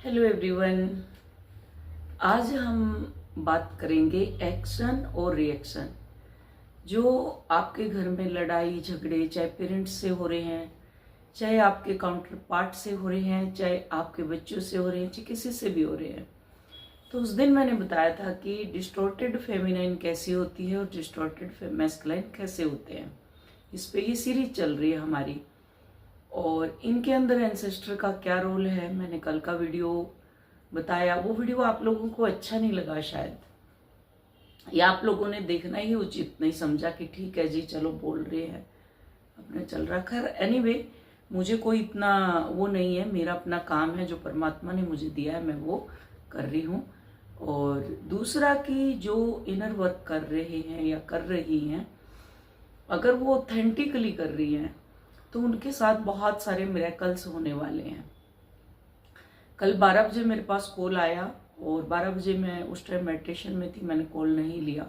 Hello everyone. आज हम बात करेंगे एक्शन और रिएक्शन। जो आपके घर में लड़ाई झगड़े चाहे पेरेंट्स से हो रहे हैं, चाहे आपके काउंटर पार्ट से हो रहे हैं, चाहे आपके बच्चों से हो रहे हैं, चाहे किसी से भी हो रहे हैं। तो उस दिन मैंने बताया था कि डिस्टॉर्टेड फेमिनाइन कैसी होती है और डिस्टॉर्टेड मैस्कुलाइन कैसे होते हैं। इस पे ये सीरीज चल रही है हमारी, और इनके अंदर एंसेस्टर का क्या रोल है मैंने कल का वीडियो बताया। वो वीडियो आप लोगों को अच्छा नहीं लगा शायद, या आप लोगों ने देखना ही उचित नहीं समझा कि ठीक है जी चलो बोल रहे हैं अपने चल रहा। खैर एनीवे, मुझे कोई इतना वो नहीं है, मेरा अपना काम है जो परमात्मा ने मुझे दिया है मैं वो कर रही हूँ। और दूसरा कि जो इनर वर्क कर रहे हैं या कर रही हैं, अगर वो ऑथेंटिकली कर रही हैं तो उनके साथ बहुत सारे मिरेकल्स होने वाले हैं। कल 12 बजे मेरे पास कॉल आया और 12 बजे मैं उस टाइम मेडिटेशन में थी, मैंने कॉल नहीं लिया।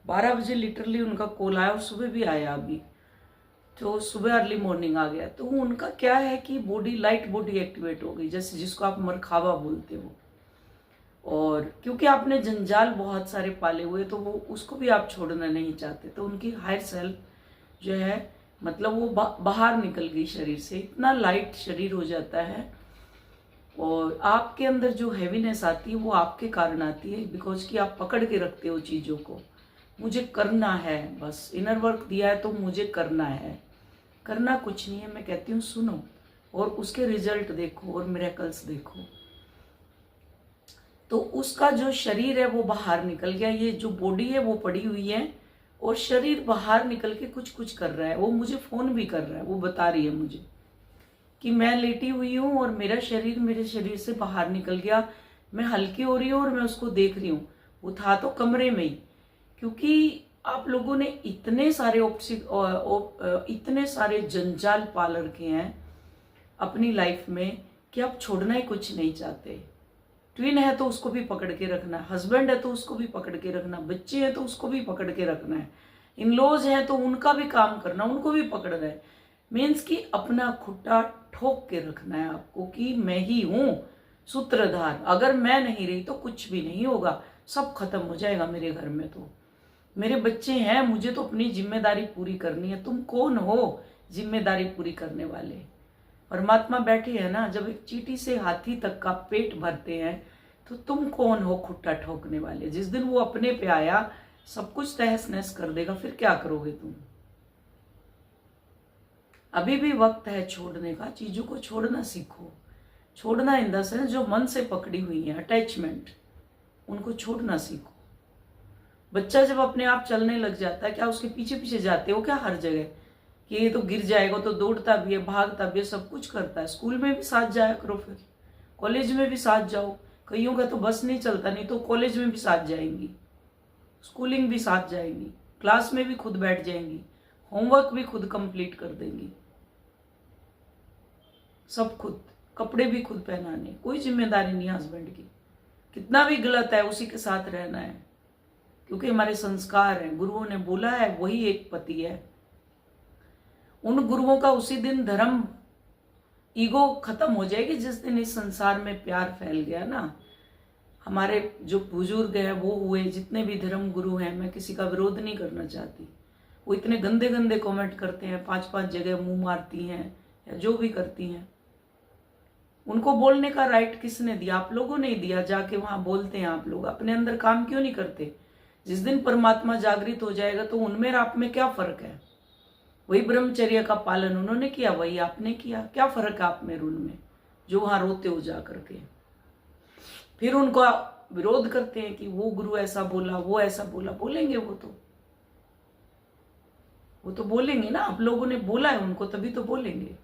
12 बजे लिटरली उनका कॉल आया और सुबह भी आया अभी, तो सुबह अर्ली मॉर्निंग आ गया। तो उनका क्या है कि बॉडी, लाइट बॉडी एक्टिवेट हो गई, जैसे जिसको आप मरखावा बोलते हो। और क्योंकि आपने जंजाल बहुत सारे पाले हुए तो वो उसको भी आप छोड़ना नहीं चाहते, तो उनकी हायर सेल्फ जो है मतलब वो बाहर निकल गई शरीर से। इतना लाइट शरीर हो जाता है, और आपके अंदर जो हैवीनेस आती है वो आपके कारण आती है, बिकॉज कि आप पकड़ के रखते हो चीज़ों को। मुझे करना है, बस इनर वर्क दिया है तो मुझे करना है। करना कुछ नहीं है, मैं कहती हूँ सुनो और उसके रिजल्ट देखो और मिरेकल्स देखो। तो उसका जो शरीर है वो बाहर निकल गया, ये जो बॉडी है वो पड़ी हुई है और शरीर बाहर निकल के कुछ कुछ कर रहा है। वो मुझे फोन भी कर रहा है, वो बता रही है मुझे कि मैं लेटी हुई हूँ और मेरा शरीर मेरे शरीर से बाहर निकल गया, मैं हल्की हो रही हूँ और मैं उसको देख रही हूँ। वो था तो कमरे में ही, क्योंकि आप लोगों ने इतने सारे इतने सारे जंजाल पाल रखे हैं अपनी लाइफ में कि आप छोड़ना ही कुछ नहीं चाहते। ट्विन है तो उसको भी पकड़ के रखना है, हस्बैंड है तो उसको भी पकड़ के रखना, बच्चे हैं तो उसको भी पकड़ के रखना है, इन-लॉज हैं तो उनका भी काम करना, उनको भी पकड़ना है। मीन्स कि अपना खुट्टा ठोक के रखना है आपको कि मैं ही हूं सूत्रधार। अगर मैं नहीं रही तो कुछ भी नहीं होगा, सब खत्म हो जाएगा मेरे घर में। तो मेरे बच्चे हैं, मुझे तो अपनी जिम्मेदारी पूरी करनी है। तुम कौन हो जिम्मेदारी पूरी करने वाले? परमात्मा बैठे हैं ना। जब एक चींटी से हाथी तक का पेट भरते हैं तो तुम कौन हो खुट्टा ठोकने वाले? जिस दिन वो अपने पे आया सब कुछ तहस नहस कर देगा, फिर क्या करोगे तुम? अभी भी वक्त है छोड़ने का, चीजों को छोड़ना सीखो। छोड़ना इन द सेंस जो मन से पकड़ी हुई है अटैचमेंट, उनको छोड़ना सीखो। बच्चा जब अपने आप चलने लग जाता है, क्या उसके पीछे पीछे जाते हो क्या हर जगह कि ये तो गिर जाएगा? तो दौड़ता भी है, भागता भी है, सब कुछ करता है। स्कूल में भी साथ जाया करो, फिर कॉलेज में भी साथ जाओ। कईयों का तो बस नहीं चलता, नहीं तो कॉलेज में भी साथ जाएंगी, स्कूलिंग भी साथ जाएंगी, क्लास में भी खुद बैठ जाएंगी, होमवर्क भी खुद कंप्लीट कर देंगी, सब खुद, कपड़े भी खुद पहनाने, कोई जिम्मेदारी नहीं हस्बैंड की। कितना भी गलत है उसी के साथ रहना है, क्योंकि हमारे संस्कार हैं, गुरुओं ने बोला है वही एक पति है। उन गुरुओं का उसी दिन धर्म, ईगो खत्म हो जाएगी जिस दिन इस संसार में प्यार फैल गया ना। हमारे जो बुजुर्ग हैं वो हुए, जितने भी धर्म गुरु हैं, मैं किसी का विरोध नहीं करना चाहती, वो इतने गंदे गंदे कमेंट करते हैं, 5-5 जगह मुंह मारती हैं या जो भी करती हैं। उनको बोलने का राइट किसने दिया? आप लोगों ने ही दिया। जाके वहां बोलते हैं आप लोग, अपने अंदर काम क्यों नहीं करते? जिस दिन परमात्मा जागृत हो जाएगा तो उनमें और आप में क्या फर्क है? वही ब्रह्मचर्य का पालन उन्होंने किया, वही आपने किया, क्या फर्क है आप में और उनमें? जो वहां रोते हो जा करके फिर उनको विरोध करते हैं कि वो गुरु ऐसा बोला, वो ऐसा बोला। बोलेंगे वो तो बोलेंगे ना। आप लोगों ने बोला है उनको तभी तो बोलेंगे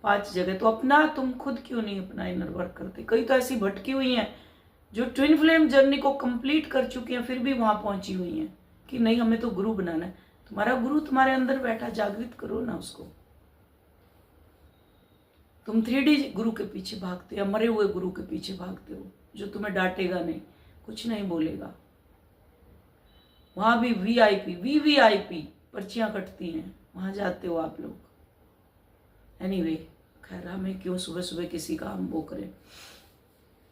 5 जगह। तो अपना तुम खुद क्यों नहीं अपना इनर वर्क करते? कई तो ऐसी भटकी हुई हैं जो ट्विन फ्लेम जर्नी को कंप्लीट कर चुकी हैं, फिर भी वहां पहुंची हुई हैं कि नहीं हमें तो गुरु बनाना है। तुम्हारा गुरु तुम्हारे अंदर बैठा, जागृत करो ना उसको। तुम 3D गुरु के पीछे भागते हो, मरे हुए गुरु के पीछे भागते हो जो तुम्हें डांटेगा नहीं, कुछ नहीं बोलेगा। वहां भी वीवीआईपी पर्चियां कटती हैं, वहां जाते हो आप लोग। एनीवे, खैर हमें क्यों सुबह सुबह किसी का हम वो करें,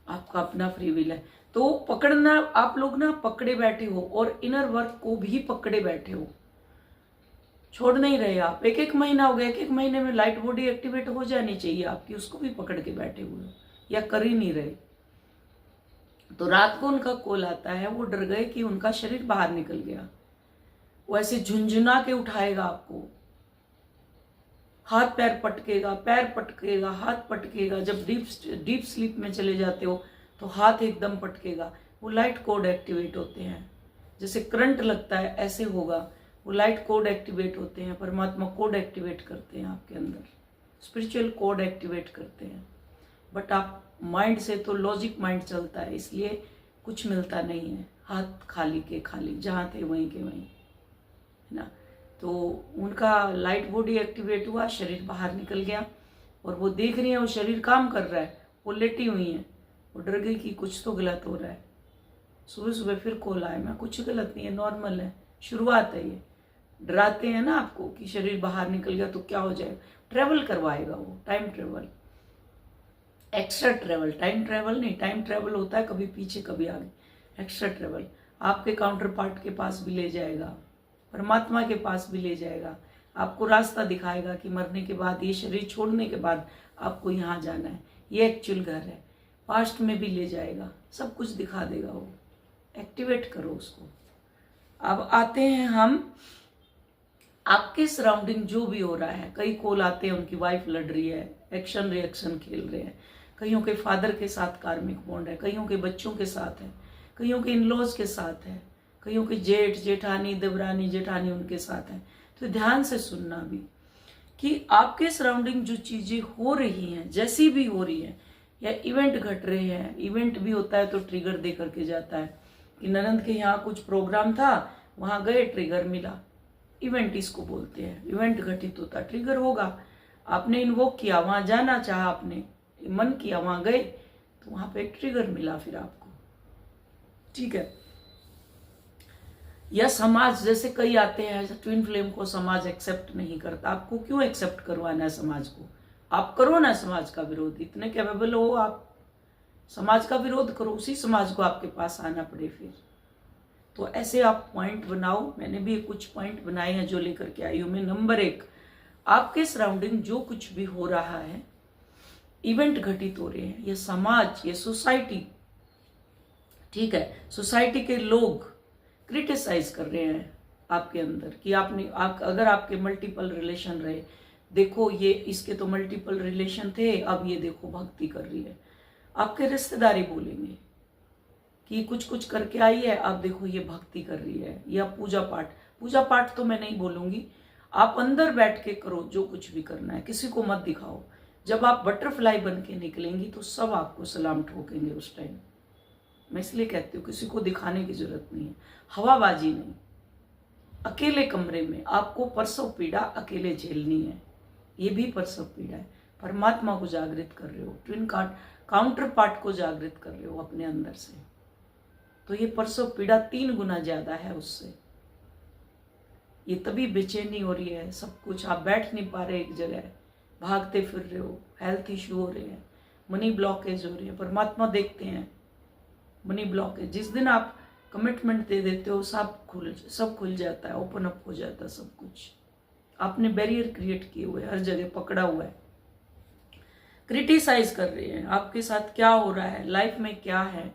आपका अपना फ्री विल है। तो पकड़ना, आप लोग ना पकड़े बैठे हो और इनर वर्क को भी पकड़े बैठे हो, छोड़ नहीं रहे आप। एक एक महीना हो गया, एक एक महीने में लाइट बॉडी एक्टिवेट हो जानी चाहिए आपकी, उसको भी पकड़ के बैठे हुए हो या कर ही नहीं रहे। तो रात को उनका कॉल आता है, वो डर गए कि उनका शरीर बाहर निकल गया, वो ऐसे झुंझुना के उठाएगा आपको, हाथ पैर पटकेगा, पैर पटकेगा, हाथ पटकेगा। जब डीप स्लीप में चले जाते हो तो हाथ एकदम पटकेगा। वो लाइट कोड एक्टिवेट होते हैं, जैसे करंट लगता है ऐसे होगा। वो लाइट कोड एक्टिवेट होते हैं, परमात्मा कोड एक्टिवेट करते हैं आपके अंदर, स्पिरिचुअल कोड एक्टिवेट करते हैं। बट आप माइंड से तो लॉजिक माइंड चलता है, इसलिए कुछ मिलता नहीं है। हाथ खाली के खाली, जहाँ थे वहीं के वहीं, है ना। तो उनका लाइट बॉडी एक्टिवेट हुआ, शरीर बाहर निकल गया और वो देख रही है वो शरीर काम कर रहा है, वो लेटी हुई है। वो डर गई कि कुछ तो गलत हो रहा है। सुबह सुबह फिर कॉल आया, मैं कुछ गलत नहीं है, नॉर्मल है, शुरुआत है ये। डराते हैं ना आपको कि शरीर बाहर निकल गया तो क्या हो जाएगा। ट्रेवल करवाएगा वो, time travel, extra travel, time travel नहीं। टाइम ट्रेवल होता है कभी पीछे कभी आगे, एक्स्ट्रा ट्रेवल आपके काउंटर पार्ट के पास भी ले जाएगा, परमात्मा के पास भी ले जाएगा। आपको रास्ता दिखाएगा कि मरने के बाद, ये शरीर छोड़ने के बाद आपको यहाँ जाना है, ये एक्चुअल घर है। पास्ट में भी ले जाएगा, सब कुछ दिखा देगा वो। एक्टिवेट करो उसको। अब आते हैं हम आपके सराउंडिंग जो भी हो रहा है। कई कॉल आते हैं, उनकी वाइफ लड़ रही है, एक्शन रिएक्शन खेल रहे हैं। कईयों के फादर के साथ कार्मिक बॉन्ड है, कईयों के बच्चों के साथ है, कईयों के इनलॉज के साथ है, कईयों के जेठ जेठानी देवरानी जेठानी उनके साथ है। तो ध्यान से सुनना भी कि आपके सराउंडिंग जो चीजें हो रही हैं, जैसी भी हो रही हैं, या इवेंट घट रहे हैं। इवेंट भी होता है तो ट्रिगर दे करके जाता है कि ननंद के यहाँ कुछ प्रोग्राम था, वहां गए, ट्रिगर मिला। इवेंट इसको बोलते हैं, इवेंट घटित होता, ट्रिगर होगा। आपने इन्वोक किया, वहां जाना चाहा, आपने मन किया, वहां गए, तो वहां पे एक ट्रिगर मिला फिर आपको, ठीक है। या समाज, जैसे कई आते हैं, ट्विन फ्लेम को समाज एक्सेप्ट नहीं करता। आपको क्यों एक्सेप्ट करवाना है समाज को? आप करो ना समाज का विरोध, इतने कैपेबल हो आप, समाज का विरोध करो, उसी समाज को आपके पास आना पड़े फिर। तो ऐसे आप पॉइंट बनाओ। मैंने भी कुछ पॉइंट बनाए हैं जो लेकर के आई हूं मैं। नंबर 1, आपके सराउंडिंग जो कुछ भी हो रहा है, इवेंट घटित हो रहे हैं, ये समाज, ये सोसाइटी, ठीक है, सोसाइटी के लोग क्रिटिसाइज कर रहे हैं आपके अंदर कि अगर आपके मल्टीपल रिलेशन रहे, देखो ये इसके तो मल्टीपल रिलेशन थे, अब ये देखो भक्ति कर रही है। आपके रिश्तेदारी बोलेंगे कि कुछ कुछ करके आई है, अब देखो ये भक्ति कर रही है। या पूजा पाठ तो मैं नहीं बोलूंगी, आप अंदर बैठ के करो जो कुछ भी करना है, किसी को मत दिखाओ। जब आप बटरफ्लाई बन के निकलेंगी तो सब आपको सलाम ठोकेंगे उस टाइम। मैं इसलिए कहती हूँ किसी को दिखाने की जरूरत नहीं है, हवाबाजी नहीं। अकेले कमरे में आपको प्रसव पीड़ा अकेले झेलनी है, ये भी प्रसव पीड़ा है। परमात्मा को जागृत कर रहे हो, ट्विन काउंटर पार्ट को जागृत कर रहे हो अपने अंदर से, तो ये प्रसव पीड़ा 3 गुना ज्यादा है उससे। ये तभी बेचैनी हो रही है, सब कुछ आप बैठ नहीं पा रहे एक जगह, भागते फिर रहे हो, हेल्थ इश्यू हो रहे हैं, मनी ब्लॉकेज हो रही है। परमात्मा देखते हैं मनी ब्लॉकेज। जिस दिन आप कमिटमेंट दे देते हो, सब खुल जाता है, ओपन अप हो जाता है सब कुछ। आपने बैरियर क्रिएट किए हुए, हर जगह पकड़ा हुआ है। क्रिटिसाइज कर रहे हैं आपके साथ क्या हो रहा है, लाइफ में क्या है।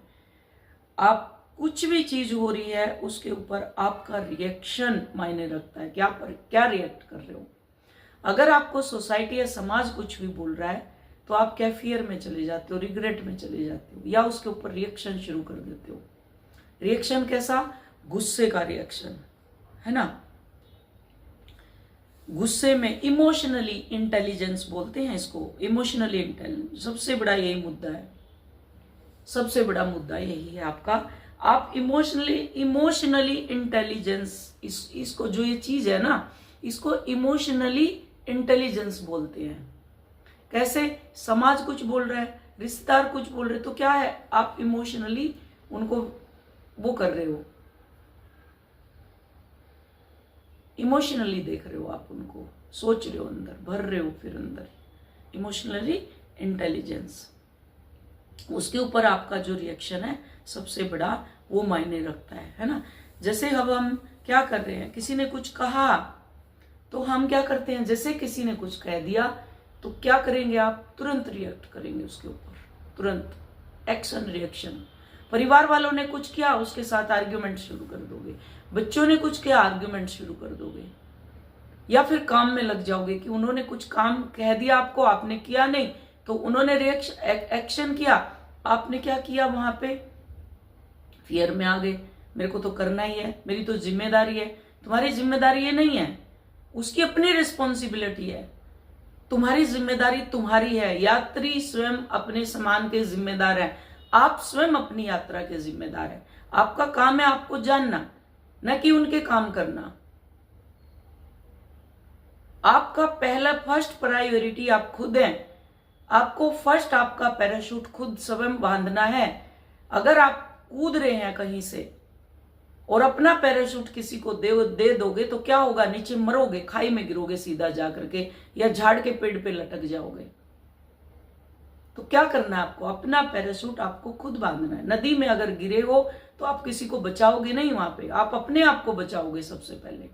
आप कुछ भी चीज हो रही है उसके ऊपर आपका रिएक्शन मायने रखता है, क्या रिएक्ट कर रहे हो। अगर आपको सोसाइटी या समाज कुछ भी बोल रहा है तो आप क्या फियर में चले जाते हो, रिग्रेट में चले जाते हो, या उसके ऊपर रिएक्शन शुरू कर देते हो। रिएक्शन कैसा? गुस्से का रिएक्शन, है ना। गुस्से में इमोशनली इंटेलिजेंस बोलते हैं इसको, इमोशनली इंटेलिजेंस। सबसे बड़ा यही मुद्दा है, सबसे बड़ा मुद्दा यही है आपका। आप इमोशनली इंटेलिजेंस, इसको जो ये चीज है ना, इसको इमोशनली इंटेलिजेंस बोलते हैं। कैसे? समाज कुछ बोल रहा है, रिश्तेदार कुछ बोल रहे, तो क्या है, आप इमोशनली उनको वो कर रहे हो, इमोशनली देख रहे हो, आप उनको सोच रहे हो, अंदर भर रहे हो, फिर अंदर इमोशनली इंटेलिजेंस, उसके ऊपर आपका जो रिएक्शन है सबसे बड़ा वो मायने रखता है ना। जैसे अब हम क्या कर रहे हैं, किसी ने कुछ कहा तो हम क्या करते हैं, जैसे किसी ने कुछ कह दिया तो क्या करेंगे आप, तुरंत रिएक्ट करेंगे उसके ऊपर, तुरंत एक्शन रिएक्शन। परिवार वालों ने कुछ किया, उसके साथ आर्ग्यूमेंट शुरू कर दोगे। बच्चों ने कुछ किया, आर्ग्यूमेंट शुरू कर दोगे। या फिर काम में लग जाओगे कि उन्होंने कुछ काम कह दिया आपको, आपने किया नहीं, तो उन्होंने एक्शन किया, आपने क्या किया, वहां पे फियर में आ गए, मेरे को तो करना ही है, मेरी तो जिम्मेदारी है। तुम्हारी जिम्मेदारी ये नहीं है, उसकी अपनी रिस्पॉन्सिबिलिटी है। तुम्हारी जिम्मेदारी तुम्हारी है। यात्री स्वयं अपने सामान के जिम्मेदार है, आप स्वयं अपनी यात्रा के जिम्मेदार है। आपका काम है आपको जानना, न कि उनके काम करना। आपका पहला फर्स्ट प्रायोरिटी आप खुद हैं। आपको फर्स्ट आपका पैराशूट खुद स्वयं बांधना है। अगर आप कूद रहे हैं कहीं से और अपना पैराशूट किसी को दे दोगे तो क्या होगा, नीचे मरोगे, खाई में गिरोगे सीधा जा करके, या झाड़ के पेड़ पे लटक जाओगे। तो क्या करना है आपको, अपना पैराशूट आपको खुद बांधना है। नदी में अगर गिरे हो तो आप किसी को बचाओगे नहीं, वहां पे आप अपने आप को बचाओगे सबसे पहले।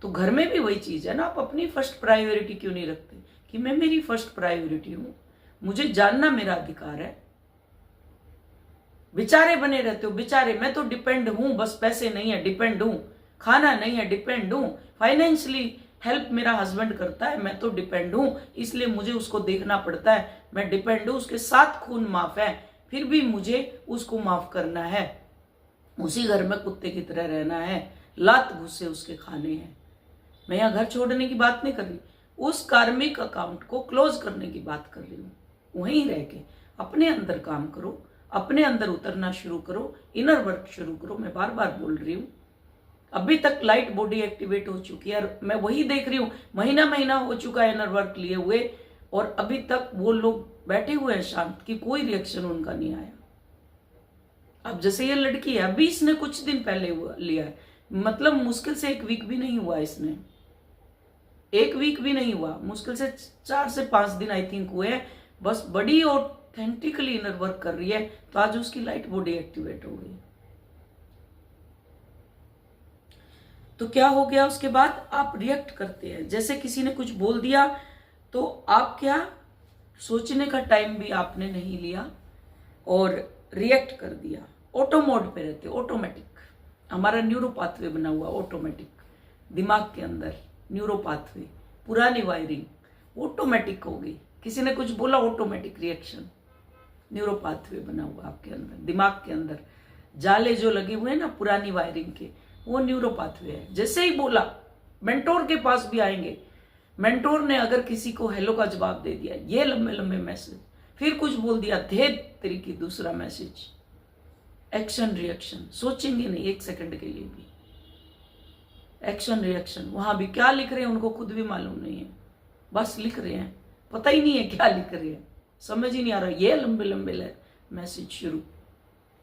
तो घर में भी वही चीज है ना, आप अपनी फर्स्ट प्रायोरिटी क्यों नहीं रखते कि मैं मेरी फर्स्ट प्रायोरिटी हूं, मुझे जानना मेरा अधिकार है। बेचारे बने रहते हो, बेचारे, मैं तो डिपेंड हूं, बस पैसे नहीं है डिपेंड हूं, खाना नहीं है डिपेंड हूं, फाइनेंशियली हेल्प मेरा हस्बैंड करता है, मैं तो डिपेंड हूं, इसलिए मुझे उसको देखना पड़ता है, मैं डिपेंड हूं, उसके साथ खून माफ है, फिर भी मुझे उसको माफ करना है, उसी घर में कुत्ते की तरह रहना है, लात घुसे उसके खाने हैं। मैं यहां घर छोड़ने की बात नहीं कर रही, उस कार्मिक अकाउंट को क्लोज करने की बात कर रही हूं। वहीं रह के अपने अंदर काम करो, अपने अंदर उतरना शुरू करो, इनर वर्क शुरू करो। मैं बार बार बोल रही हूं, अभी तक लाइट बॉडी एक्टिवेट हो चुकी है, और मैं वही देख रही हूं, महीना महीना हो चुका है इनर वर्क लिए हुए, और अभी तक वो लोग बैठे हुए हैं शांत, कि कोई रिएक्शन उनका नहीं आया। अब जैसे ये लड़की है, अभी इसने कुछ दिन पहले लिया है, मतलब मुश्किल से 1 वीक भी नहीं हुआ, इसने 1 वीक भी नहीं हुआ, मुश्किल से 4 से 5 दिन आई थिंक हुए हैं, बस बड़ी ऑथेंटिकली इनर वर्क कर रही है, तो आज उसकी लाइट बॉडी एक्टिवेट हो गई। तो क्या हो गया, उसके बाद आप रिएक्ट करते हैं। जैसे किसी ने कुछ बोल दिया तो आप क्या, सोचने का टाइम भी आपने नहीं लिया और रिएक्ट कर दिया, ऑटो मोड पे रहते, ऑटोमेटिक। हमारा न्यूरो पाथवे बना हुआ ऑटोमेटिक, दिमाग के अंदर न्यूरो पाथवे, पुरानी वायरिंग ऑटोमेटिक हो गई। किसी ने कुछ बोला, ऑटोमेटिक रिएक्शन, न्यूरो पाथवे बना हुआ आपके अंदर, दिमाग के अंदर जाले जो लगे हुए हैं ना पुरानी वायरिंग के, वो न्यूरो पाथवे है। जैसे ही बोला, मेंटोर के पास भी आएंगे, मेंटोर ने अगर किसी को हेलो का जवाब दे दिया, ये लंबे लंबे मैसेज, फिर कुछ बोल दिया, धे तेरी की दूसरा मैसेज, एक्शन रिएक्शन, सोचेंगे नहीं 1 सेकंड के लिए भी, एक्शन रिएक्शन। वहां भी क्या लिख रहे हैं उनको खुद भी मालूम नहीं है, बस लिख रहे हैं, पता ही नहीं है क्या लिख रहे हैं, समझ ही नहीं आ रहा, ये लंबे लंबे मैसेज शुरू।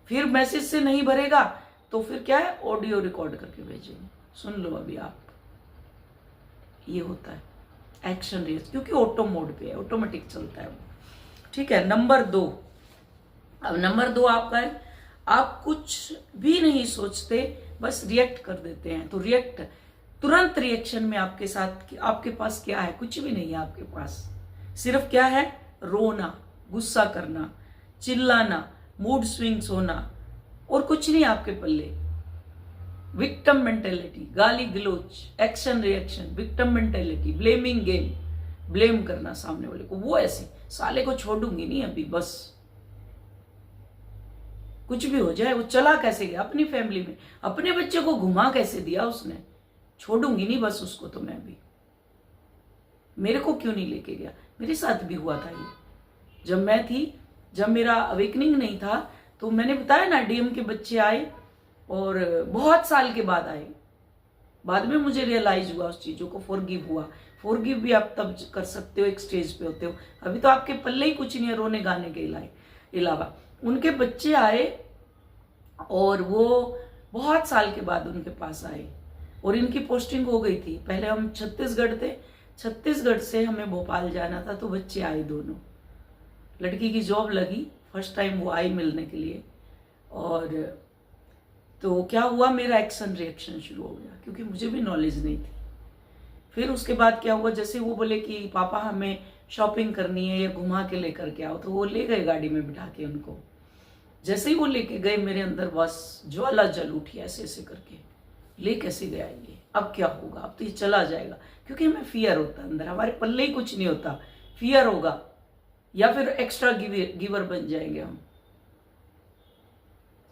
फिर मैसेज से नहीं भरेगा तो फिर क्या है, ऑडियो रिकॉर्ड करके भेजेंगे, सुन लो अभी आप। ये होता है एक्शन रिएक्शन, क्योंकि ऑटो मोड पे है, ऑटोमेटिक चलता है वो। ठीक है, नंबर 2। अब नंबर 2 आपका है, आप कुछ भी नहीं सोचते, बस रिएक्ट कर देते हैं। तो रिएक्ट, तुरंत रिएक्शन में आपके साथ, आपके पास क्या है, कुछ भी नहीं है आपके पास, सिर्फ क्या है, रोना, गुस्सा करना, चिल्लाना, मूड स्विंग्स होना, और कुछ नहीं आपके पल्ले। विक्टिम मेंटेलिटी, गाली गलोच, action reaction, victim mentality, blaming game, blame करना सामने वाले को, वो ऐसे साले को छोड़ूंगी नहीं अभी, बस कुछ भी हो जाए, वो चला कैसे गया अपनी फैमिली में, अपने बच्चे को घुमा कैसे दिया उसने, छोड़ूंगी नहीं बस उसको, तो मैं भी, मेरे को क्यों नहीं लेके गया। मेरे साथ भी हुआ था ये, जब मैं थी, जब मेरा अवेकनिंग नहीं था, तो मैंने बताया ना, डीएम के बच्चे आए और बहुत साल के बाद आए, बाद में मुझे रियलाइज हुआ उस चीजों को, फॉरगिव हुआ। फॉरगिव भी आप तब कर सकते हो, एक स्टेज पे होते हो, अभी तो आपके पल्ले ही कुछ नहीं है रोने गाने के अलावा। उनके बच्चे आए और वो बहुत साल के बाद उनके पास आए, और इनकी पोस्टिंग हो गई थी। पहले हम छत्तीसगढ़ थे, छत्तीसगढ़ से हमें भोपाल जाना था, तो बच्चे आए दोनों। लड़की की जॉब लगी, फर्स्ट टाइम वो आई मिलने के लिए। और तो क्या हुआ, मेरा एक्शन रिएक्शन शुरू हो गया, क्योंकि मुझे भी नॉलेज नहीं थी। फिर उसके बाद क्या हुआ, जैसे वो बोले कि पापा हमें शॉपिंग करनी है या घुमा के लेकर के आओ, तो वो ले गए गाड़ी में बिठा के उनको। जैसे ही वो लेके गए, मेरे अंदर बस ज्वाला जल उठी ऐसे ऐसे करके, ले कैसे गया ये, अब क्या होगा, अब तो ये चला जाएगा। क्योंकि हमें फियर होता है अंदर, हमारे पल्ले ही कुछ नहीं होता, फियर होगा या फिर एक्स्ट्रा गिवर बन जाएंगे हम।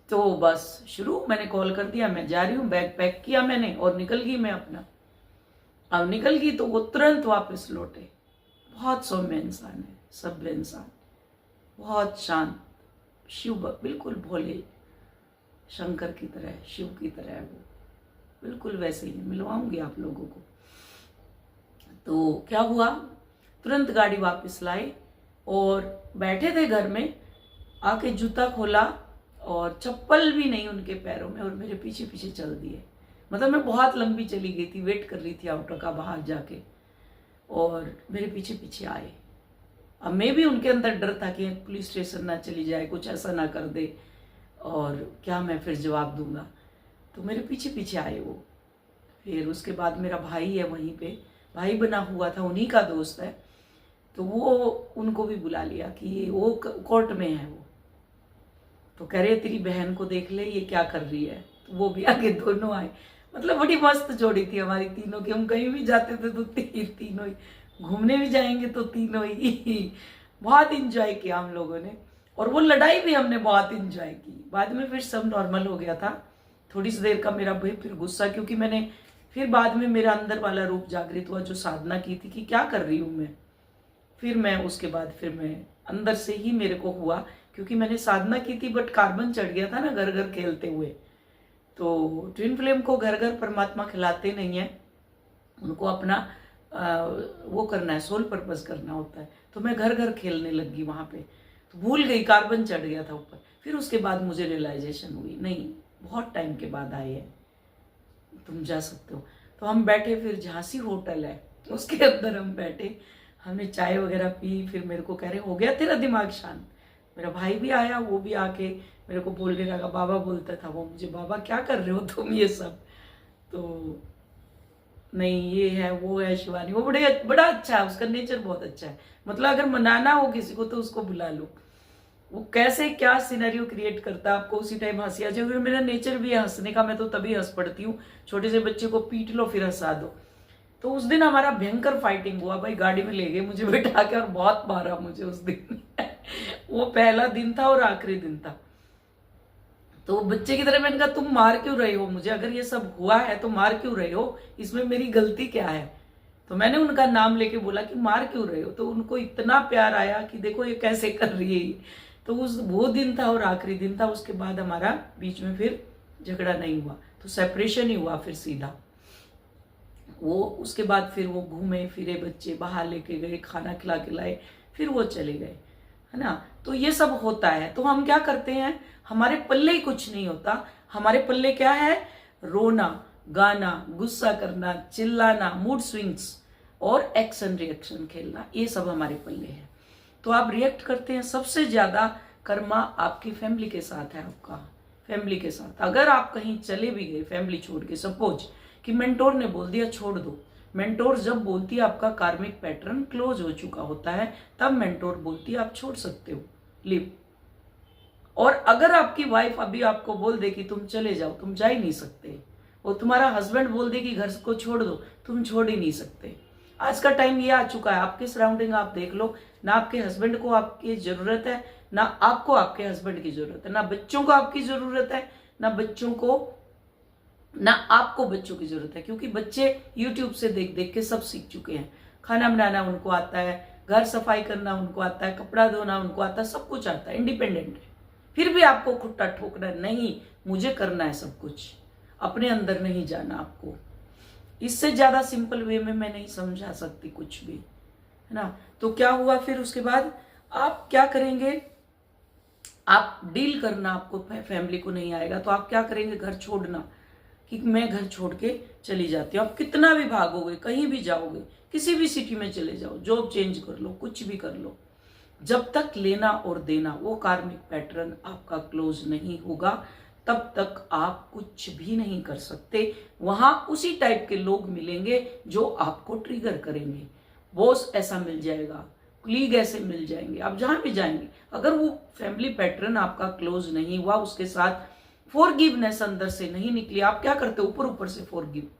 तो बस शुरू, मैंने कॉल कर दिया, मैं जा रही हूँ, बैग पैक किया मैंने और निकल गई मैं अपना। अब निकल गई तो वो तुरंत वापस लौटे। बहुत सौम्य इंसान है, सभ्य इंसान, बहुत शांत, शिव बिल्कुल भोले, शंकर की तरह, शिव की तरह है वो, बिल्कुल वैसे ही। मिलवाऊंगी आप लोगों को। तो क्या हुआ, तुरंत गाड़ी वापस लाई और बैठे थे घर में, आके जूता खोला और चप्पल भी नहीं उनके पैरों में, और मेरे पीछे पीछे चल दिए। मतलब मैं बहुत लंबी चली गई थी, वेट कर रही थी ऑटो का बाहर जाके, और मेरे पीछे पीछे आए। अब मैं भी उनके अंदर डर था कि पुलिस स्टेशन ना चली जाए, कुछ ऐसा ना कर दे, और क्या मैं फिर जवाब दूंगा। तो मेरे पीछे पीछे आए वो। फिर उसके बाद मेरा भाई है वहीं पे, भाई बना हुआ था, उन्हीं का दोस्त है, तो वो उनको भी बुला लिया कि वो कोर्ट में है वो। तो कह रहे तेरी बहन को देख ले, ये क्या कर रही है। तो वो भी आगे, दोनों आए। मतलब बड़ी मस्त जोड़ी थी हमारी तीनों की। हम कहीं भी जाते थे तो तीनों ही, घूमने भी जाएंगे तो तीनों ही। बहुत इंजॉय किया हम लोगों ने, और वो लड़ाई भी हमने बहुत इंजॉय की। बाद में फिर सब नॉर्मल हो गया था। थोड़ी सी देर का मेरा भाई फिर गुस्सा, क्योंकि मैंने फिर बाद में मेरा अंदर वाला रूप जागृत हुआ, जो साधना की थी कि क्या कर रही हूं मैं। फिर मैं उसके बाद फिर मैं अंदर से ही मेरे को हुआ, क्योंकि मैंने साधना की थी, बट कार्बन चढ़ गया था ना घर घर खेलते हुए। तो ट्विन फ्लेम को घर घर परमात्मा खिलाते नहीं है, उनको अपना वो करना है, सोल पर्पस करना होता है। तो मैं घर घर खेलने लगी वहां पे, तो भूल गई, कार्बन चढ़ गया था ऊपर। फिर उसके बाद मुझे रियलाइजेशन हुई, नहीं बहुत टाइम के बाद आए हैं, तुम जा सकते हो। तो हम बैठे, फिर झांसी होटल है उसके अंदर हम बैठे, हमने चाय वगैरह पी। फिर मेरे को कह रहे हो गया तेरा दिमाग शांत। मेरा भाई भी आया, वो भी आके मेरे को बोलने लगा, बाबा बोलता था वो मुझे, बाबा क्या कर रहे हो तुम ये सब। तो नहीं ये है वो है शिवानी, वो बड़ा अच्छा है, उसका नेचर बहुत अच्छा है। मतलब अगर मनाना हो किसी को तो उसको बुला लो, वो कैसे क्या सिनेरियो क्रिएट करता है, आपको उसी टाइम हंसी आ जाए। मेरा नेचर भी है हंसने का, मैं तो तभी हंस पड़ती हूँ। छोटे से बच्चे को पीट लो फिर हंसा दो। तो उस दिन हमारा भयंकर फाइटिंग हुआ भाई, गाड़ी में ले गए मुझे बैठा के और बहुत मारा मुझे उस दिन। वो पहला दिन था और आखिरी दिन था। तो बच्चे की तरह मैंने कहा तुम मार क्यों रहे हो मुझे, अगर ये सब हुआ है तो मार क्यों रहे हो, इसमें मेरी गलती क्या है। तो मैंने उनका नाम लेके बोला कि मार क्यों रहे हो। तो उनको इतना प्यार आया कि देखो ये कैसे कर रही है। तो वो दिन था और आखिरी दिन था। उसके बाद हमारा बीच में फिर झगड़ा नहीं हुआ, तो सेपरेशन ही हुआ फिर सीधा। वो उसके बाद फिर वो घूमे फिरे, बच्चे बाहर लेके गए, खाना खिला के लाए, फिर वो चले गए, है ना। तो ये सब होता है। तो हम क्या करते हैं, हमारे पल्ले ही कुछ नहीं होता। हमारे पल्ले क्या है, रोना, गाना, गुस्सा करना, चिल्लाना, मूड स्विंग्स और एक्शन रिएक्शन खेलना, ये सब हमारे पल्ले है। तो आप रिएक्ट करते हैं। सबसे ज्यादा कर्मा आपकी फैमिली के साथ है, आपका फैमिली के साथ। अगर आप कहीं चले भी गए फैमिली छोड़ के, सपोज कि मेंटोर ने बोल दिया छोड़ दो, मेंटोर जब बोलती है आपका कार्मिक पैटर्न क्लोज हो चुका होता है, तब मेंटोर बोलती है आप छोड़ सकते हो, लिव। और अगर आपकी वाइफ अभी आपको बोल दे कि तुम चले जाओ, तुम जा ही नहीं सकते। और तुम्हारा हस्बैंड बोल दे कि घर को छोड़ दो, तुम छोड़ ही नहीं सकते। आज का टाइम ये आ चुका है, आपके सराउंडिंग आप देख लो, ना आपके हस्बैंड को आपकी जरूरत है, ना आपको आपके हस्बैंड की जरूरत है, ना बच्चों को आपकी जरूरत है, ना आपको बच्चों की जरूरत है। क्योंकि बच्चे यूट्यूब से देख देख के सब सीख चुके हैं। खाना बनाना उनको आता है, घर सफाई करना उनको आता है, कपड़ा धोना उनको आता है, सब कुछ आता है, इंडिपेंडेंट है। फिर भी आपको खुट्टा ठोकना नहीं, मुझे करना है सब कुछ, अपने अंदर नहीं जाना आपको। इससे ज्यादा सिंपल वे में मैं नहीं समझा सकती कुछ भी, है ना। तो क्या हुआ फिर उसके बाद, आप क्या करेंगे, आप डील करना, आपको फैमिली को नहीं आएगा तो आप क्या करेंगे, घर छोड़ना। कि मैं घर छोड़ के चली जाती हूँ। आप कितना भी भागोगे, कहीं भी जाओगे, किसी भी सिटी में चले जाओ, जॉब चेंज कर लो, कुछ भी कर लो, जब तक लेना और देना वो कार्मिक पैटर्न आपका क्लोज नहीं होगा, तब तक आप कुछ भी नहीं कर सकते। वहां उसी टाइप के लोग मिलेंगे जो आपको ट्रिगर करेंगे। बॉस ऐसा मिल जाएगा, कुलीग ऐसे मिल जाएंगे, आप जहां भी जाएंगे, अगर वो फैमिली पैटर्न आपका क्लोज नहीं हुआ, उसके साथ फॉरगिवनेस अंदर से नहीं निकली, आप क्या करते हो, ऊपर ऊपर से फॉरगिव।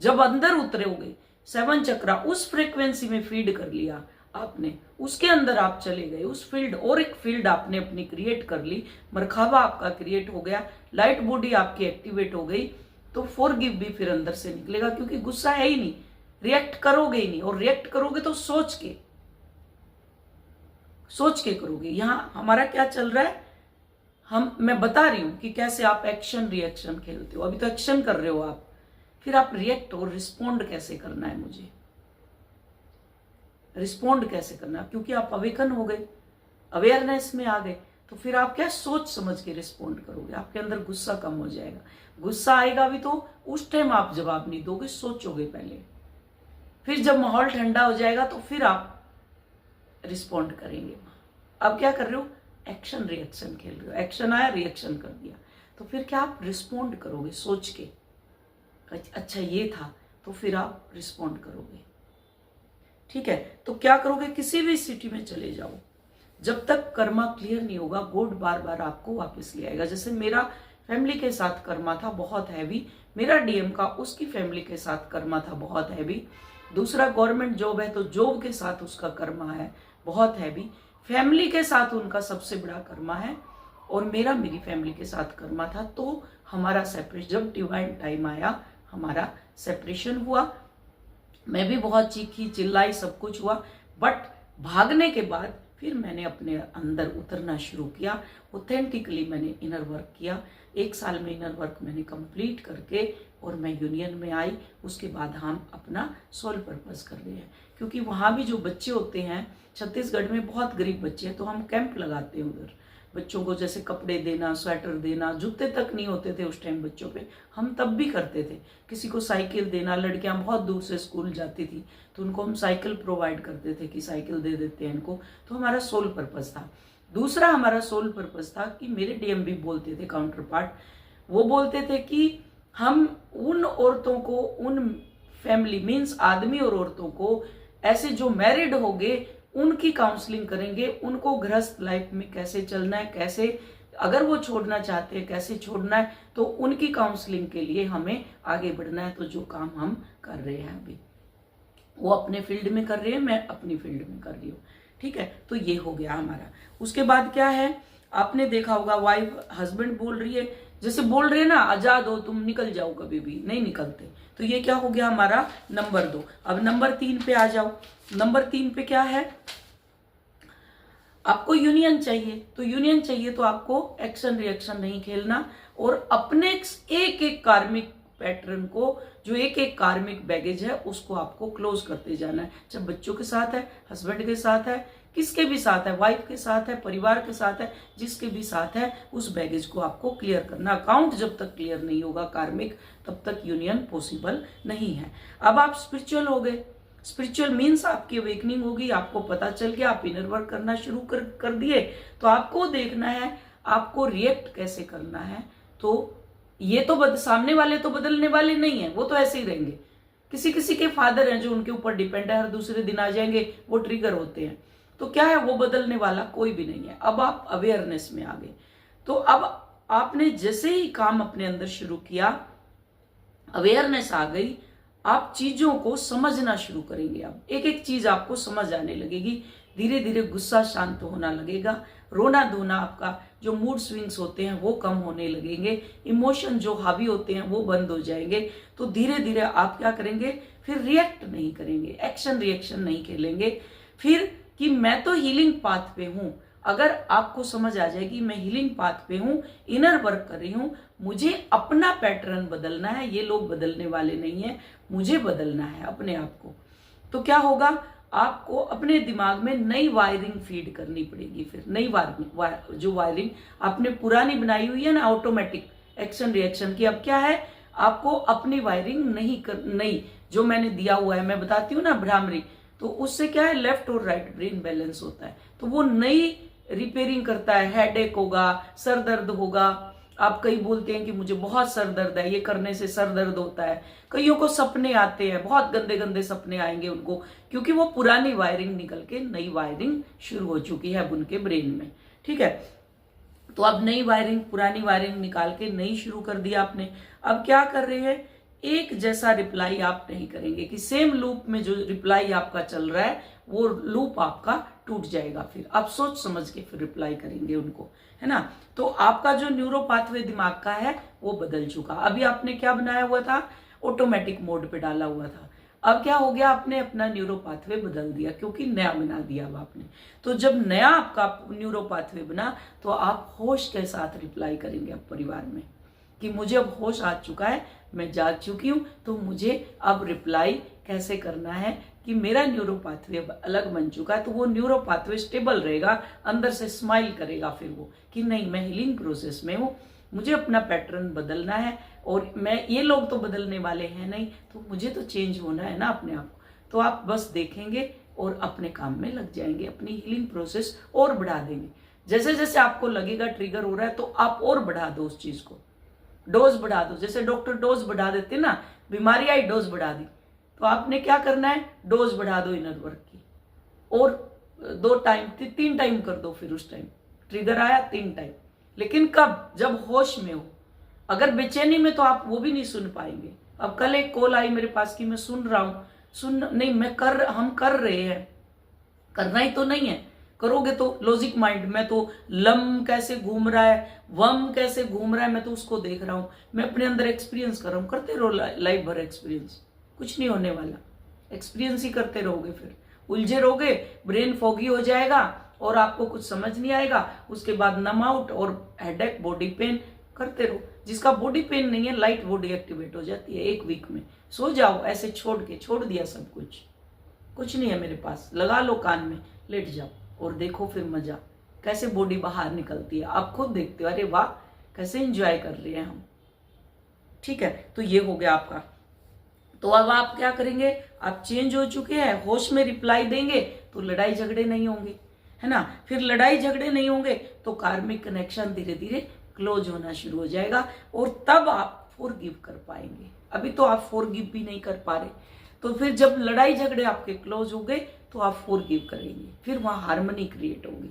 जब अंदर उतरोगे, 7 चक्रा उस फ्रीक्वेंसी में फीड कर लिया आपने, उसके अंदर आप चले गए, उस फील्ड और एक फील्ड आपने अपनी क्रिएट कर ली, मरखाबा आपका क्रिएट हो गया, लाइट बॉडी आपकी एक्टिवेट हो गई, तो फॉरगिव भी फिर अंदर से निकलेगा, क्योंकि गुस्सा है ही नहीं, रिएक्ट करोगे ही नहीं, और रिएक्ट करोगे तो सोच के करोगे। यहां हमारा क्या चल रहा है, मैं बता रही हूं कि कैसे आप एक्शन रिएक्शन खेलते हो। अभी तो एक्शन कर रहे हो आप, फिर आप रिएक्ट और रिस्पोंड कैसे करना है, मुझे रिस्पोंड कैसे करना है, क्योंकि आप अवेकन हो गए, अवेयरनेस में आ गए, तो फिर आप क्या सोच समझ के रिस्पोंड करोगे, आपके अंदर गुस्सा कम हो जाएगा। गुस्सा आएगा भी तो उस टाइम आप जवाब नहीं दोगे, सोचोगे पहले, फिर जब माहौल ठंडा हो जाएगा तो फिर आप रिस्पोंड करेंगे। अब क्या कर रहे हो, एक्शन रिएक्शन खेल रहे हो, एक्शन आया रिएक्शन कर दिया, तो फिर क्या आप रिस्पोंड करोगे सोच के, अच्छा ये था, तो फिर आप रिस्पोंड करोगे। ठीक है, तो क्या करोगे, किसी भी सिटी में चले जाओ, जब तक कर्मा क्लियर नहीं होगा, गॉड बार बार आपको वापस ले आएगा। जैसे मेरा फैमिली के साथ कर्मा था बहुत हैवी, मेरा डीएम का उसकी फैमिली के साथ कर्मा था बहुत हैवी, दूसरा गवर्नमेंट जॉब है तो जॉब के साथ उसका कर्मा है बहुत हैवी, फैमिली के साथ उनका सबसे बड़ा कर्मा है, और मेरा मेरी फैमिली के साथ कर्मा था। तो हमारा सेपरेशन, जब डिवाइन टाइम आया हमारा सेपरेशन हुआ, मैं भी बहुत चीखी चिल्लाई, सब कुछ हुआ, बट भागने के बाद फिर मैंने अपने अंदर उतरना शुरू किया, ऑथेंटिकली मैंने इनर वर्क किया। 1 साल में इनर वर्क मैंने कंप्लीट करके और मैं यूनियन में आई। उसके बाद हम अपना सोल पर्पस कर रहे हैं, क्योंकि वहाँ भी जो बच्चे होते हैं, छत्तीसगढ़ में बहुत गरीब बच्चे हैं, तो हम कैंप लगाते हैं उधर, बच्चों को जैसे कपड़े देना, स्वेटर देना, जूते तक नहीं होते थे उस टाइम बच्चों पे, हम तब भी करते थे। किसी को साइकिल देना, लड़कियां बहुत दूर से स्कूल जाती थी तो उनको हम साइकिल प्रोवाइड करते थे कि साइकिल दे देते हैं इनको, तो हमारा सोल पर्पस था। दूसरा हमारा सोल पर्पस था कि मेरे डीएम भी बोलते थे, काउंटर पार्ट, वो बोलते थे कि हम उन औरतों को, उन फैमिली मीन्स आदमी और औरतों को, ऐसे जो मैरिड हो गए उनकी काउंसलिंग करेंगे, उनको गृहस्थ लाइफ में कैसे चलना है, कैसे अगर वो छोड़ना चाहते हैं कैसे छोड़ना है, तो उनकी काउंसलिंग के लिए हमें आगे बढ़ना है। तो जो काम हम कर रहे हैं अभी, वो अपने फील्ड में कर रहे हैं, मैं अपनी फील्ड में कर रही हूँ। ठीक है, तो ये हो गया हमारा। उसके बाद क्या है, आपने देखा होगा वाइफ हस्बैंड बोल रही है, जैसे बोल रहे हैं ना, आजाद हो तुम, निकल जाओ, कभी भी नहीं निकलते। तो ये क्या हो गया हमारा नंबर 2। अब नंबर 3 पे आ जाओ। नंबर 3 पे क्या है, आपको यूनियन चाहिए। तो यूनियन चाहिए तो आपको एक्शन रिएक्शन नहीं खेलना, और अपने एक एक कार्मिक पैटर्न को, जो एक एक कार्मिक बैगेज है, उसको आपको क्लोज करते जाना है। चाहे बच्चों के साथ है, हस्बैंड के साथ है, किसके भी साथ है, वाइफ के साथ है, परिवार के साथ है, जिसके भी साथ है, उस बैगेज को आपको क्लियर करना। अकाउंट जब तक क्लियर नहीं होगा कार्मिक, तब तक यूनियन पॉसिबल नहीं है। अब आप स्पिरिचुअल हो गए, स्पिरिचुअल मीन्स आपकी अवेकनिंग होगी, आपको पता चल गया, आप इनर वर्क करना शुरू कर दिए, तो आपको देखना है आपको रिएक्ट कैसे करना है। तो ये तो सामने वाले तो बदलने वाले नहीं है, वो तो ऐसे ही रहेंगे। किसी किसी के फादर हैं जो उनके ऊपर डिपेंड है, हर दूसरे दिन आ जाएंगे, वो ट्रिगर होते हैं, तो क्या है, वो बदलने वाला कोई भी नहीं है। अब आप अवेयरनेस में आ गए, तो अब आपने जैसे ही काम अपने अंदर शुरू किया, अवेयरनेस आ गई, आप चीजों को समझना शुरू करेंगे। अब एक एक चीज आपको समझ आने लगेगी, धीरे धीरे गुस्सा शांत होना लगेगा, रोना धोना, आपका जो मूड स्विंग्स होते हैं वो कम होने लगेंगे, इमोशन जो हावी होते हैं वो बंद हो जाएंगे। तो धीरे धीरे आप क्या करेंगे, फिर रिएक्ट नहीं करेंगे, एक्शन रिएक्शन नहीं खेलेंगे, फिर कि मैं तो हीलिंग पाथ पे हूं। अगर आपको समझ आ जाएगी मैं हीलिंग पाथ पे हूं, इनर वर्क कर रही हूं, मुझे अपना पैटर्न बदलना है, ये लोग बदलने वाले नहीं है, मुझे बदलना है अपने आप को, तो क्या होगा, आपको अपने दिमाग में नई वायरिंग फीड करनी पड़ेगी। फिर नई जो वायरिंग आपने पुरानी बनाई हुई है ना, ऑटोमेटिक एक्शन रिएक्शन की, अब क्या है, आपको अपनी वायरिंग नहीं जो मैंने दिया हुआ है, मैं बताती हूँ ना भ्रामरी, तो उससे क्या है, लेफ्ट और राइट ब्रेन बैलेंस होता है, तो वो नई रिपेयरिंग करता है। हेडेक होगा, सर दर्द होगा, आप कई बोलते हैं कि मुझे बहुत सर दर्द है, ये करने से सर दर्द होता है। कईयों को सपने आते हैं, बहुत गंदे गंदे सपने आएंगे उनको, क्योंकि वो पुरानी वायरिंग निकल के नई वायरिंग शुरू हो चुकी है उनके ब्रेन में। ठीक है, तो अब नई वायरिंग पुरानी वायरिंग निकाल के नई शुरू कर दिया आपने। अब क्या कर रहे हैं, एक जैसा रिप्लाई आप नहीं करेंगे कि सेम लूप में जो रिप्लाई आपका चल रहा है वो लूप आपका टूट जाएगा। फिर आप सोच समझ के फिर रिप्लाई करेंगे उनको, है ना। तो आपका जो न्यूरो पाथवे दिमाग का है वो बदल चुका। अभी आपने क्या बनाया हुआ था, ऑटोमेटिक मोड पे डाला हुआ था। अब क्या हो गया, आपने अपना न्यूरो पाथवे बदल दिया, क्योंकि नया बना दिया अब आपने। तो जब नया आपका न्यूरो पाथवे बना तो आप होश के साथ रिप्लाई करेंगे अब परिवार में कि मुझे अब होश आ चुका है, मैं जाग चुकी हूं, तो मुझे अब रिप्लाई कैसे करना है कि मेरा न्यूरो पाथवे अब अलग बन चुका है। तो वो न्यूरो पाथवे स्टेबल रहेगा, अंदर से स्माइल करेगा फिर वो कि नहीं, मैं हीलिंग प्रोसेस में हूँ, मुझे अपना पैटर्न बदलना है, और मैं, ये लोग तो बदलने वाले हैं नहीं, तो मुझे तो चेंज होना है ना अपने आप को। तो आप बस देखेंगे और अपने काम में लग जाएंगे, अपनी हीलिंग प्रोसेस और बढ़ा देंगे। जैसे जैसे आपको लगेगा ट्रिगर हो रहा है तो आप और बढ़ा दो उस चीज को, डोज बढ़ा दो। जैसे डॉक्टर डोज बढ़ा देते ना, बीमारी आई डोज बढ़ा दी, तो आपने क्या करना है, डोज बढ़ा दो इनर वर्क की, और 2 टाइम 3 टाइम कर दो। फिर उस टाइम ट्रिगर आया 3 टाइम, लेकिन कब, जब होश में हो। अगर बेचैनी में तो आप वो भी नहीं सुन पाएंगे। अब कल एक कॉल आई मेरे पास कि मैं सुन रहा हूं, सुन नहीं, हम कर रहे हैं, करना ही तो नहीं है। करोगे तो लॉजिक माइंड में तो लम कैसे घूम रहा है, वम कैसे घूम रहा है, मैं तो उसको देख रहा हूं, मैं अपने अंदर एक्सपीरियंस कर रहा हूं। करते रहो लाइफ भर एक्सपीरियंस, कुछ नहीं होने वाला, एक्सपीरियंस ही करते रहोगे। फिर उलझे रहोगे, ब्रेन फॉगी हो जाएगा और आपको कुछ समझ नहीं आएगा। उसके बाद नम आउट और हेडेक, बॉडी पेन, करते रहो। जिसका बॉडी पेन नहीं है, लाइट बॉडी एक्टिवेट हो जाती है 1 वीक में। सो जाओ ऐसे छोड़ दिया सब कुछ नहीं है मेरे पास, लगा लो कान में, लेट जाओ और देखो फिर मजा कैसे बॉडी बाहर निकलती है। आप खुद देखते हो, अरे वाह कैसे एंजॉय कर रहे हैं हम। ठीक है, तो ये हो गया आपका। तो अब आप क्या करेंगे, आप चेंज हो चुके हैं, होश में रिप्लाई देंगे तो लड़ाई झगड़े नहीं होंगे, है ना। फिर लड़ाई झगड़े नहीं होंगे तो कार्मिक कनेक्शन धीरे धीरे क्लोज होना शुरू हो जाएगा, और तब आप फॉरगिव कर पाएंगे। अभी तो आप फॉरगिव भी नहीं कर पा रहे, तो फिर जब लड़ाई झगड़े आपके क्लोज हो गए तो आप फॉरगिव करेंगे, फिर वहां हार्मनी क्रिएट होगी।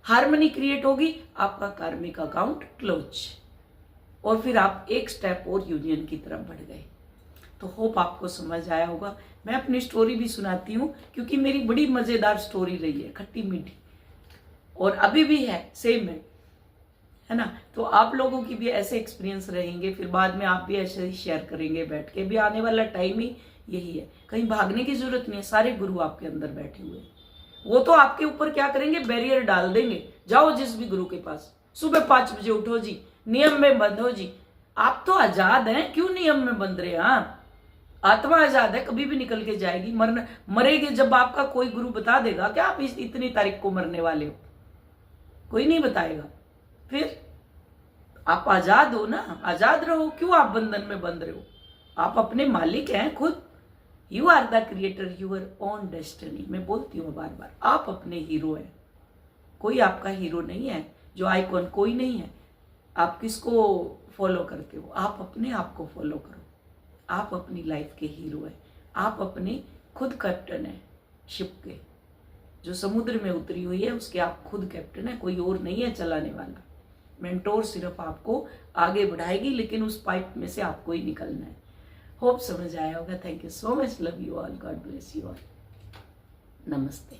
हार्मनी क्रिएट होगी, आपका कार्मिक अकाउंट क्लोज, और फिर आप एक स्टेप और यूनियन की तरफ बढ़ गए। तो होप आपको समझ आया होगा। मैं अपनी स्टोरी भी सुनाती हूँ, क्योंकि मेरी बड़ी मजेदार स्टोरी रही है, खट्टी मीठी, और अभी भी है, सेम है ना। तो आप लोगों की भी ऐसे एक्सपीरियंस रहेंगे, फिर बाद में आप भी ऐसे ही शेयर करेंगे बैठ के। भी आने वाला टाइम ही यही है, कहीं भागने की जरूरत नहीं है, सारे गुरु आपके अंदर बैठे हुए हैं। वो तो आपके ऊपर क्या करेंगे, बैरियर डाल देंगे। जाओ जिस भी गुरु के पास, सुबह 5 बजे उठो जी, नियम में बंधो जी। आप तो आजाद हैं, क्यों नियम में बंध रहे हैं। हाँ, आत्मा आजाद है, कभी भी निकल के जाएगी। मरेगी जब आपका कोई गुरु बता देगा क्या आप इतनी तारीख को मरने वाले हो, कोई नहीं बताएगा। फिर आप आजाद हो ना, आजाद रहो, क्यों आप बंधन में बंध रहे हो। आप अपने मालिक हैं खुद, you are the creator your own destiny. मैं बोलती हूँ बार बार, आप अपने हीरो हैं, कोई आपका हीरो नहीं है। जो आइकॉन कोई नहीं है, आप किसको फॉलो करते हो, आप अपने आप को फॉलो करो। आप अपनी लाइफ के हीरो हैं, आप अपने खुद कैप्टन हैं शिप के, जो समुद्र में उतरी हुई है उसके आप खुद कैप्टन है, कोई और नहीं है चलाने वाला। मेंटोर सिर्फ आपको आगे बढ़ाएगी, लेकिन उस पाइप में से आपको ही निकलना है। होप समझ आया होगा। Thank you so much, love you all, God bless you all, नमस्ते।